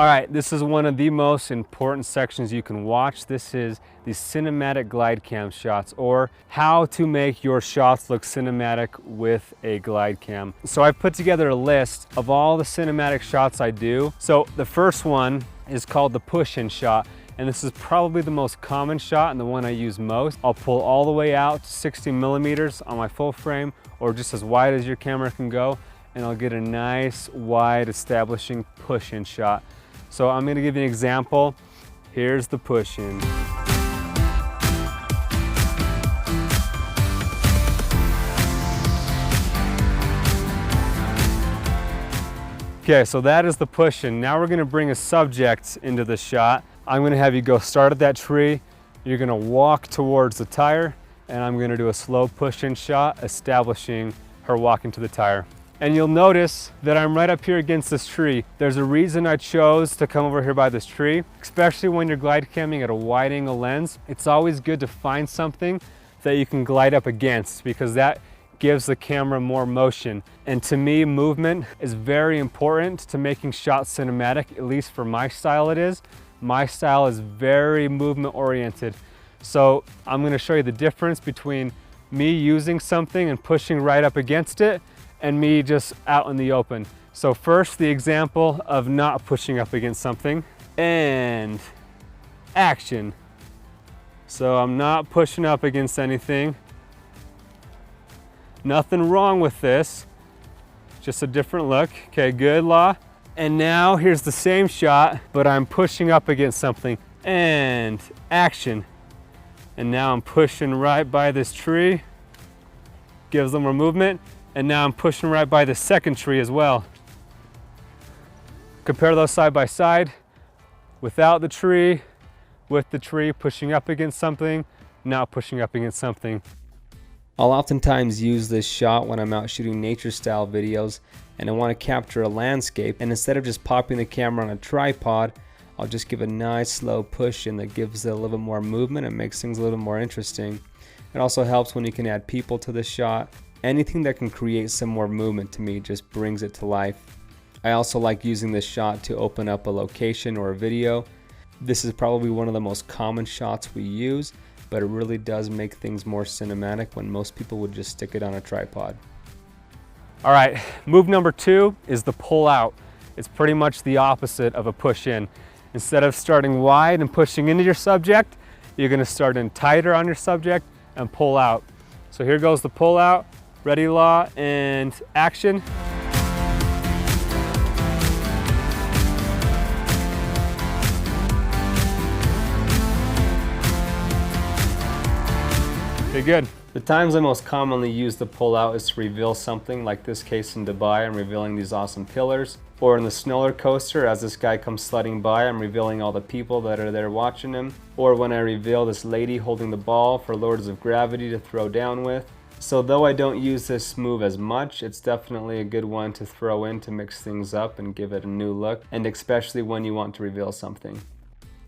All right, this is one of the most important sections you can watch. This is the cinematic glide cam shots, or how to make your shots look cinematic with a glide cam. So I've put together a list of all the cinematic shots I do. So the first one is called the push-in shot, and this is probably the most common shot and the one I use most. I'll pull all the way out to 60 millimeters on my full frame, or just as wide as your camera can go, and I'll get a nice wide establishing push-in shot. So I'm going to give you an example. Here's the push-in. Okay, so that is the push-in. Now we're going to bring a subject into the shot. I'm going to have you go start at that tree. You're going to walk towards the tire, and I'm going to do a slow push-in shot establishing her walking to the tire. And you'll notice that I'm right up here against this tree. There's a reason I chose to come over here by this tree, especially when you're glide camming at a wide angle lens. It's always good to find something that you can glide up against, because that gives the camera more motion. And to me, movement is very important to making shots cinematic, at least for my style it is. My style is very movement oriented. So I'm gonna show you the difference between me using something and pushing right up against it, and me just out in the open. So first, the example of not pushing up against something, and action. So I'm not pushing up against anything. Nothing wrong with this, just a different look. Okay, good, Law. And now here's the same shot, but I'm pushing up against something, and action. And now I'm pushing right by this tree, gives them more movement. And now I'm pushing right by the second tree as well. Compare those side by side. Without the tree, with the tree, pushing up against something, not pushing up against something. I'll oftentimes use this shot when I'm out shooting nature style videos and I want to capture a landscape, and instead of just popping the camera on a tripod, I'll just give a nice slow push in that gives it a little bit more movement and makes things a little more interesting. It also helps when you can add people to the shot. Anything that can create some more movement to me just brings it to life. I also like using this shot to open up a location or a video. This is probably one of the most common shots we use, but it really does make things more cinematic when most people would just stick it on a tripod. All right, move number 2 is the pull out. It's pretty much the opposite of a push in. Instead of starting wide and pushing into your subject, you're gonna start in tighter on your subject and pull out. So here goes the pull out. Ready, Law, and action. Okay, good. The times I most commonly use the pull out is to reveal something, like this case in Dubai, I'm revealing these awesome pillars. Or in the snow coaster, as this guy comes sledding by, I'm revealing all the people that are there watching him. Or when I reveal this lady holding the ball for Lords of Gravity to throw down with. So though I don't use this move as much, it's definitely a good one to throw in to mix things up and give it a new look, and especially when you want to reveal something.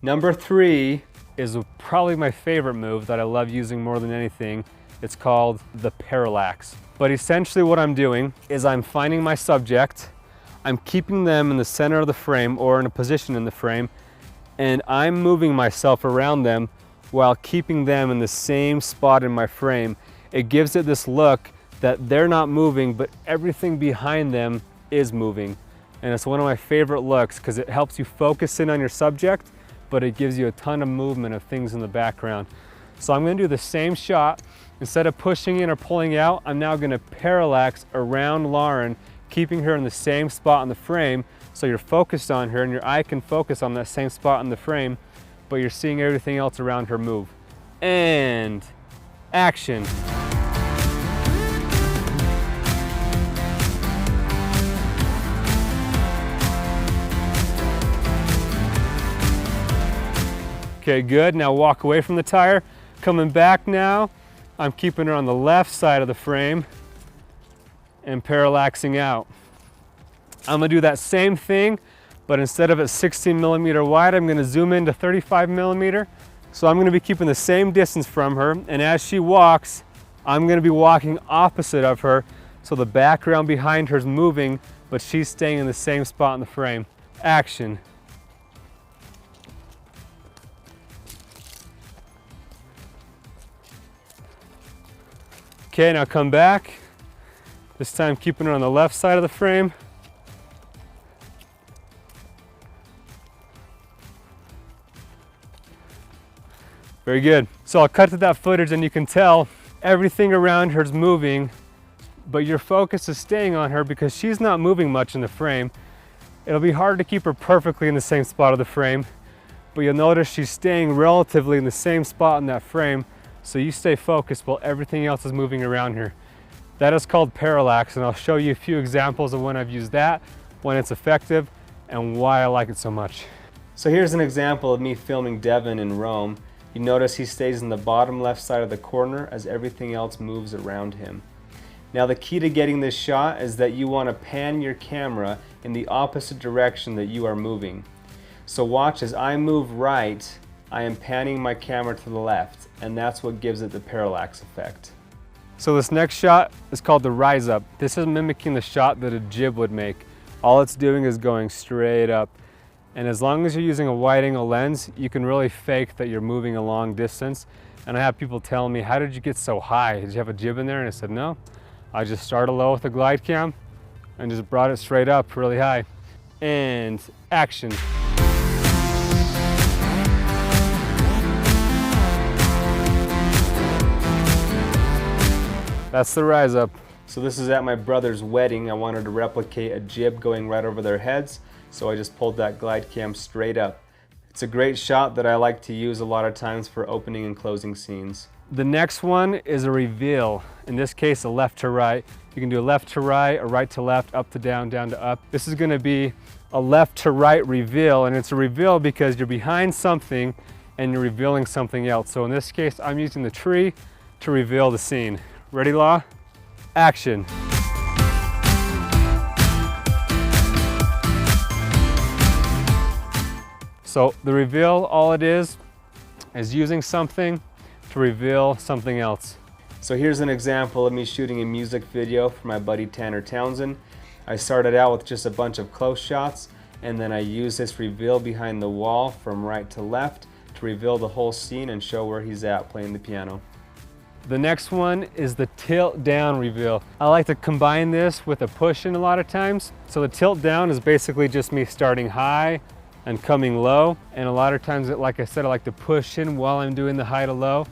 Number 3 is probably my favorite move that I love using more than anything. It's called the parallax. But essentially what I'm doing is I'm finding my subject, I'm keeping them in the center of the frame or in a position in the frame, and I'm moving myself around them while keeping them in the same spot in my frame. It gives it this look that they're not moving, but everything behind them is moving. And it's one of my favorite looks because it helps you focus in on your subject, but it gives you a ton of movement of things in the background. So I'm gonna do the same shot. Instead of pushing in or pulling out, I'm now gonna parallax around Lauren, keeping her in the same spot in the frame, so you're focused on her and your eye can focus on that same spot in the frame, but you're seeing everything else around her move. And action. Okay, good. Now walk away from the tire. Coming back now, I'm keeping her on the left side of the frame and parallaxing out. I'm gonna do that same thing, but instead of at 16 millimeter wide, I'm gonna zoom into 35 millimeter. So I'm gonna be keeping the same distance from her, and as she walks, I'm gonna be walking opposite of her, so the background behind her is moving, but she's staying in the same spot in the frame. Action. Okay, now come back. This time keeping it on the left side of the frame. Very good. So I'll cut to that footage and you can tell everything around her is moving, but your focus is staying on her because she's not moving much in the frame. It'll be hard to keep her perfectly in the same spot of the frame, but you'll notice she's staying relatively in the same spot in that frame, so you stay focused while everything else is moving around her. That is called parallax, and I'll show you a few examples of when I've used that, when it's effective, and why I like it so much. So here's an example of me filming Devin in Rome. You notice he stays in the bottom left side of the corner as everything else moves around him. Now the key to getting this shot is that you want to pan your camera in the opposite direction that you are moving. So watch as I move right, I am panning my camera to the left, and that's what gives it the parallax effect. So this next shot is called the rise up. This is mimicking the shot that a jib would make. All it's doing is going straight up. And as long as you're using a wide angle lens, you can really fake that you're moving a long distance. And I have people telling me, how did you get so high? Did you have a jib in there? And I said, no, I just started low with a glide cam and just brought it straight up really high. And action. That's the rise up. So this is at my brother's wedding. I wanted to replicate a jib going right over their heads, so I just pulled that glide cam straight up. It's a great shot that I like to use a lot of times for opening and closing scenes. The next one is a reveal. In this case, a left to right. You can do a left to right, a right to left, up to down, down to up. This is gonna be a left to right reveal, and it's a reveal because you're behind something and you're revealing something else. So in this case, I'm using the tree to reveal the scene. Ready, Law? Action. So the reveal, all it is using something to reveal something else. So here's an example of me shooting a music video for my buddy Tanner Townsend. I started out with just a bunch of close shots, and then I used this reveal behind the wall from right to left to reveal the whole scene and show where he's at playing the piano. The next one is the tilt down reveal. I like to combine this with a push in a lot of times. So the tilt down is basically just me starting high and coming low. And a lot of times, like I said, I like to push in while I'm doing the high to low.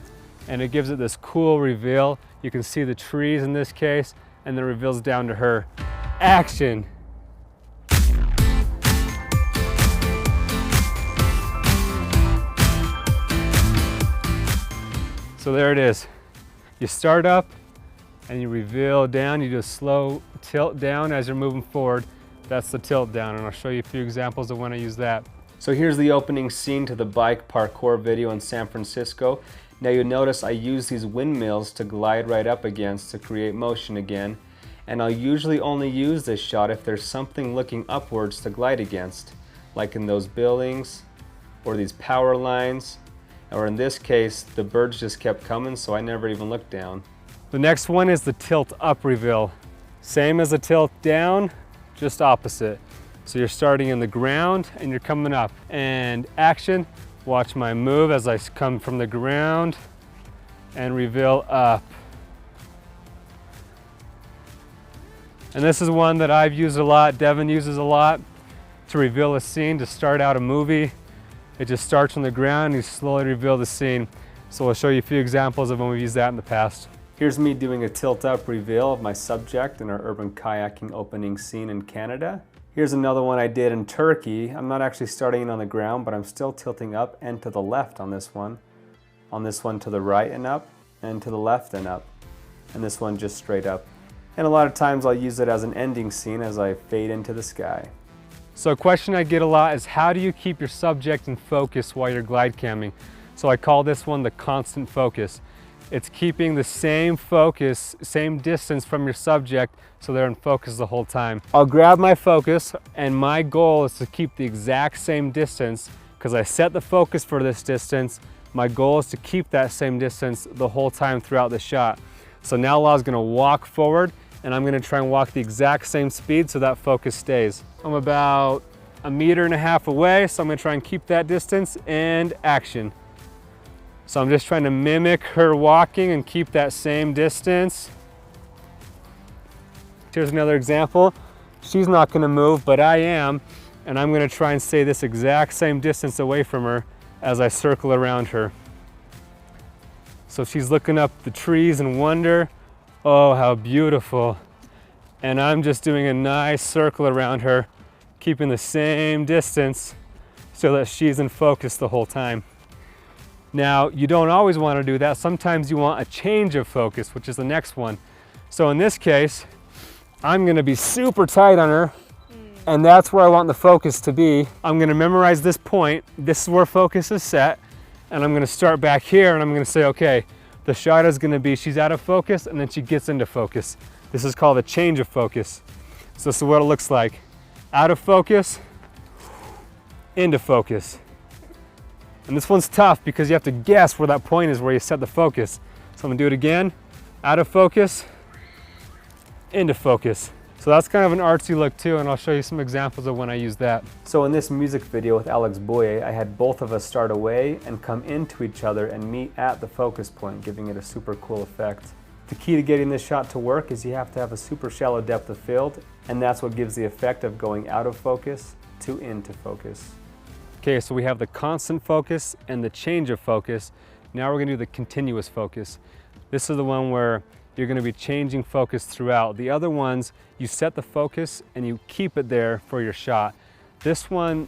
And it gives it this cool reveal. You can see the trees in this case, and then it reveals down to her. Action. So there it is. You start up and you reveal down. You do a slow tilt down as you're moving forward. That's the tilt down, and I'll show you a few examples of when I use that. So here's the opening scene to the bike parkour video in San Francisco. Now you'll notice I use these windmills to glide right up against to create motion again. And I'll usually only use this shot if there's something looking upwards to glide against, like in those buildings or these power lines. Or in this case, the birds just kept coming, so I never even looked down. The next one is the tilt up reveal. Same as the tilt down, just opposite. So you're starting in the ground and you're coming up. And action, watch my move as I come from the ground and reveal up. And this is one that I've used a lot, Devin uses a lot, to reveal a scene, to start out a movie. It just starts on the ground and you slowly reveal the scene. So I'll show you a few examples of when we've used that in the past. Here's me doing a tilt up reveal of my subject in our urban kayaking opening scene in Canada. Here's another one I did in Turkey. I'm not actually starting on the ground, but I'm still tilting up and to the left on this one. On this one to the right and up, and to the left and up. And this one just straight up. And a lot of times I'll use it as an ending scene as I fade into the sky. So a question I get a lot is, how do you keep your subject in focus while you're glide camming? So I call this one the constant focus. It's keeping the same focus, same distance from your subject, so they're in focus the whole time. I'll grab my focus, and my goal is to keep the exact same distance, because I set the focus for this distance. My goal is to keep that same distance the whole time throughout the shot. So now Law's gonna walk forward, and I'm gonna try and walk the exact same speed so that focus stays. I'm about 1.5 meters away, so I'm gonna try and keep that distance, and action. So I'm just trying to mimic her walking and keep that same distance. Here's another example. She's not gonna move, but I am, and I'm gonna try and stay this exact same distance away from her as I circle around her. So she's looking up the trees in wonder. Oh, how beautiful. And I'm just doing a nice circle around her, keeping the same distance so that she's in focus the whole time. Now, you don't always want to do that. Sometimes you want a change of focus, which is the next one. So in this case, I'm going to be super tight on her, and that's where I want the focus to be. I'm going to memorize this point. This is where focus is set, and I'm going to start back here, and I'm going to say, okay, the shot is going to be she's out of focus, and then she gets into focus. This is called a change of focus. So this is what it looks like. Out of focus, into focus. And this one's tough because you have to guess where that point is where you set the focus. So I'm gonna do it again. Out of focus, into focus. So that's kind of an artsy look too, and I'll show you some examples of when I use that. So in this music video with Alex Boye, I had both of us start away and come into each other and meet at the focus point, giving it a super cool effect. The key to getting this shot to work is you have to have a super shallow depth of field, and that's what gives the effect of going out of focus to into focus. Okay, so we have the constant focus and the change of focus. Now we're gonna do the continuous focus. This is the one where you're gonna be changing focus throughout. The other ones, you set the focus and you keep it there for your shot. This one,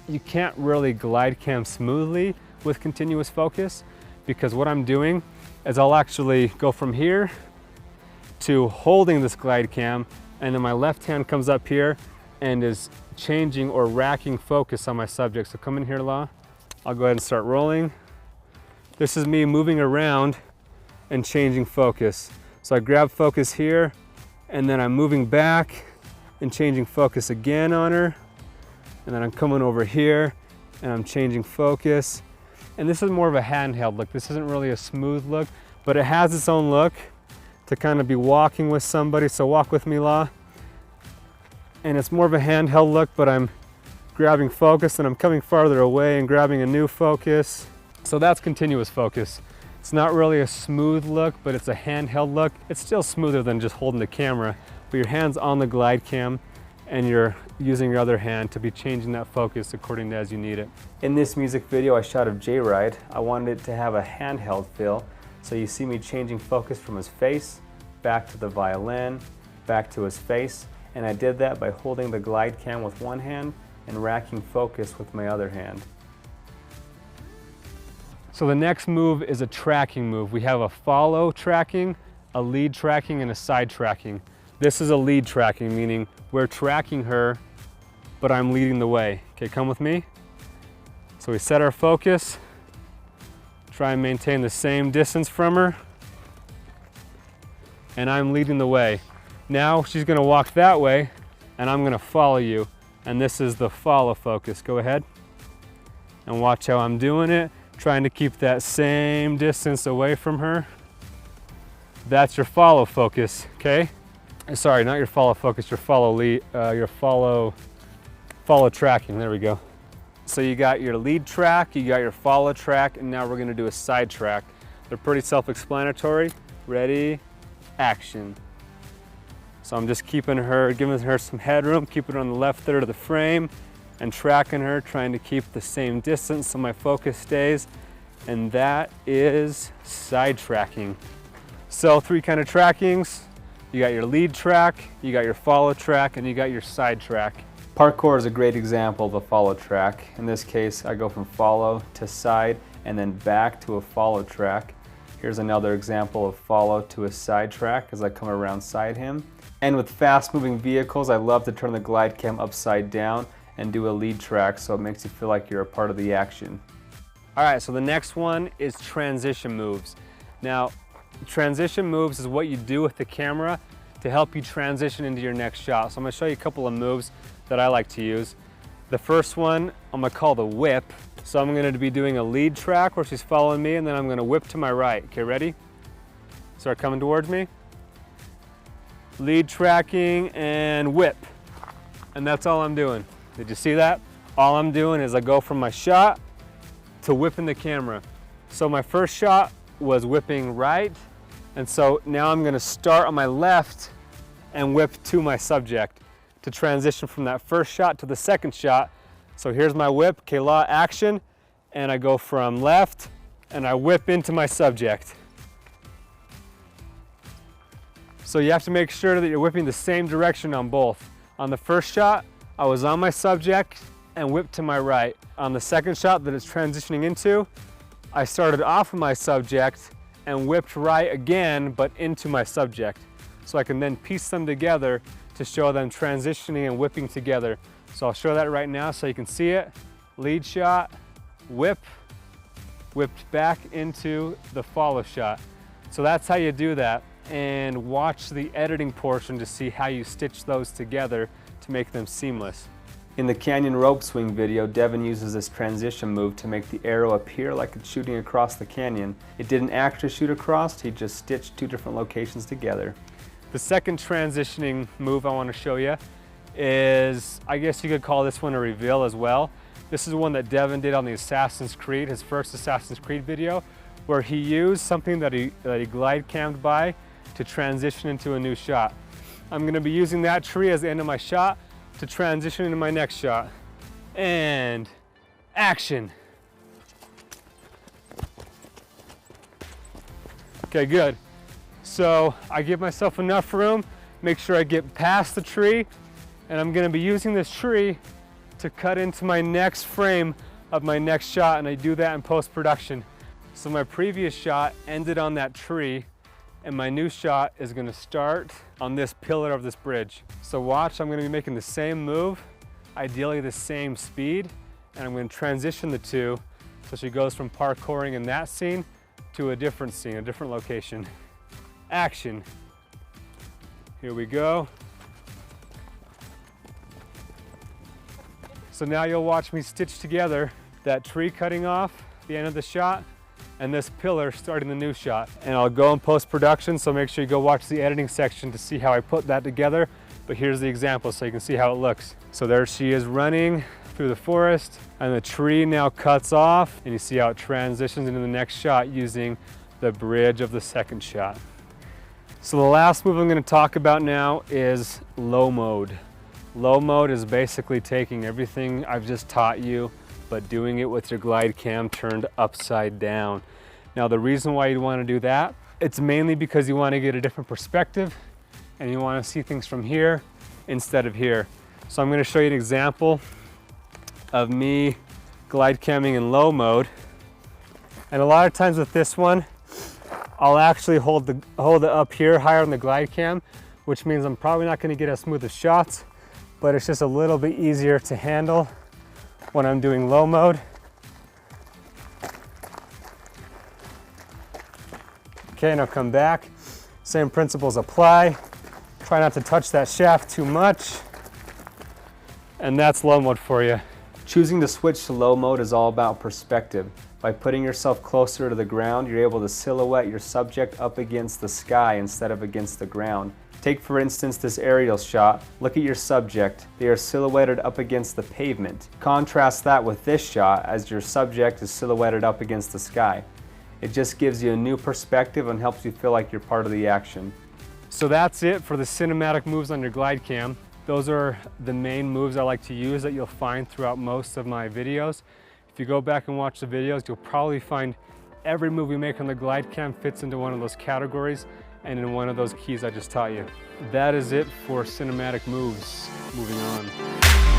you can't really glide cam smoothly with continuous focus, because what I'm doing is I'll actually go from here to holding this glide cam, and then my left hand comes up here and is changing or racking focus on my subject. So come in here, La. I'll go ahead and start rolling. This is me moving around and changing focus. So I grab focus here, and then I'm moving back and changing focus again on her. And then I'm coming over here and I'm changing focus. And this is more of a handheld look. This isn't really a smooth look, but it has its own look to kind of be walking with somebody. So walk with me, La. And it's more of a handheld look, but I'm grabbing focus and I'm coming farther away and grabbing a new focus. So that's continuous focus. It's not really a smooth look, but it's a handheld look. It's still smoother than just holding the camera, but your hand's on the glide cam and you're using your other hand to be changing that focus according to as you need it. In this music video I shot of J-Ride, I wanted it to have a handheld feel. So you see me changing focus from his face, back to the violin, back to his face. And I did that by holding the glide cam with one hand and racking focus with my other hand. So the next move is a tracking move. We have a follow tracking, a lead tracking, and a side tracking. This is a lead tracking, meaning we're tracking her, but I'm leading the way. Okay, come with me. So we set our focus, try and maintain the same distance from her, and I'm leading the way. Now she's gonna walk that way, and I'm gonna follow you. And this is the follow focus. Go ahead and watch how I'm doing it, trying to keep that same distance away from her. That's your follow focus, okay? Sorry, not your follow focus, your follow lead, your follow tracking, there we go. So you got your lead track, you got your follow track, and now we're gonna do a side track. They're pretty self-explanatory. Ready, action. So I'm just keeping her, giving her some headroom, keeping her on the left third of the frame, and tracking her, trying to keep the same distance so my focus stays. And that is side tracking. So 3 kind of trackings. You got your lead track, you got your follow track, and you got your side track. Parkour is a great example of a follow track. In this case, I go from follow to side and then back to a follow track. Here's another example of follow to a side track as I come around side him. And with fast moving vehicles, I love to turn the glide cam upside down and do a lead track so it makes you feel like you're a part of the action. All right, so the next one is transition moves. Now, transition moves is what you do with the camera to help you transition into your next shot. So I'm gonna show you a couple of moves that I like to use. The first one, I'm gonna call the whip. So I'm gonna be doing a lead track where she's following me, and then I'm gonna whip to my right. Okay, ready? Start coming towards me. Lead tracking and whip. And that's all I'm doing. Did you see that? All I'm doing is I go from my shot to whipping the camera. So my first shot was whipping right, and so now I'm gonna start on my left and whip to my subject to transition from that first shot to the second shot. So here's my whip, okay, law, action, and I go from left and I whip into my subject. So you have to make sure that you're whipping the same direction on both. On the first shot, I was on my subject and whipped to my right. On the second shot that it's transitioning into, I started off of my subject and whipped right again, but into my subject. So I can then piece them together to show them transitioning and whipping together. So I'll show that right now so you can see it. Lead shot, whip, whipped back into the follow shot. So that's how you do that. And watch the editing portion to see how you stitch those together to make them seamless. In the canyon rope swing video, Devin uses this transition move to make the arrow appear like it's shooting across the canyon. It didn't actually shoot across, he just stitched two different locations together. The second transitioning move I want to show you is, I guess you could call this one a reveal as well. This is one that Devin did on the Assassin's Creed, his first Assassin's Creed video, where he used something that he glide cammed by to transition into a new shot. I'm going to be using that tree as the end of my shot to transition into my next shot. And action. Okay, good. So I give myself enough room, make sure I get past the tree, and I'm going to be using this tree to cut into my next frame of my next shot, and I do that in post-production. So my previous shot ended on that tree, and my new shot is going to start on this pillar of this bridge. So watch, I'm going to be making the same move, ideally the same speed, and I'm going to transition the two so she goes from parkouring in that scene to a different scene, a different location. Action. Here we go. So now you'll watch me stitch together that tree cutting off the end of the shot and this pillar starting the new shot. And I'll go in post-production, so make sure you go watch the editing section to see how I put that together. But here's the example so you can see how it looks. So there she is running through the forest, and the tree now cuts off, and you see how it transitions into the next shot using the bridge of the second shot. So the last move I'm going to talk about now is low mode. Low mode is basically taking everything I've just taught you, but doing it with your glide cam turned upside down. Now the reason why you'd want to do that, it's mainly because you want to get a different perspective and you want to see things from here instead of here. So I'm going to show you an example of me glide camming in low mode. And a lot of times with this one, I'll actually hold it up here higher on the glide cam, which means I'm probably not going to get as smooth as shots, but it's just a little bit easier to handle when I'm doing low mode. Okay, now come back. Same principles apply. Try not to touch that shaft too much. And that's low mode for you. Choosing to switch to low mode is all about perspective. By putting yourself closer to the ground, you're able to silhouette your subject up against the sky instead of against the ground. Take for instance this aerial shot. Look at your subject. They are silhouetted up against the pavement. Contrast that with this shot as your subject is silhouetted up against the sky. It just gives you a new perspective and helps you feel like you're part of the action. So that's it for the cinematic moves on your glide cam. Those are the main moves I like to use that you'll find throughout most of my videos. If you go back and watch the videos, you'll probably find every move we make on the glide cam fits into one of those categories and in one of those keys I just taught you. That is it for cinematic moves. Moving on.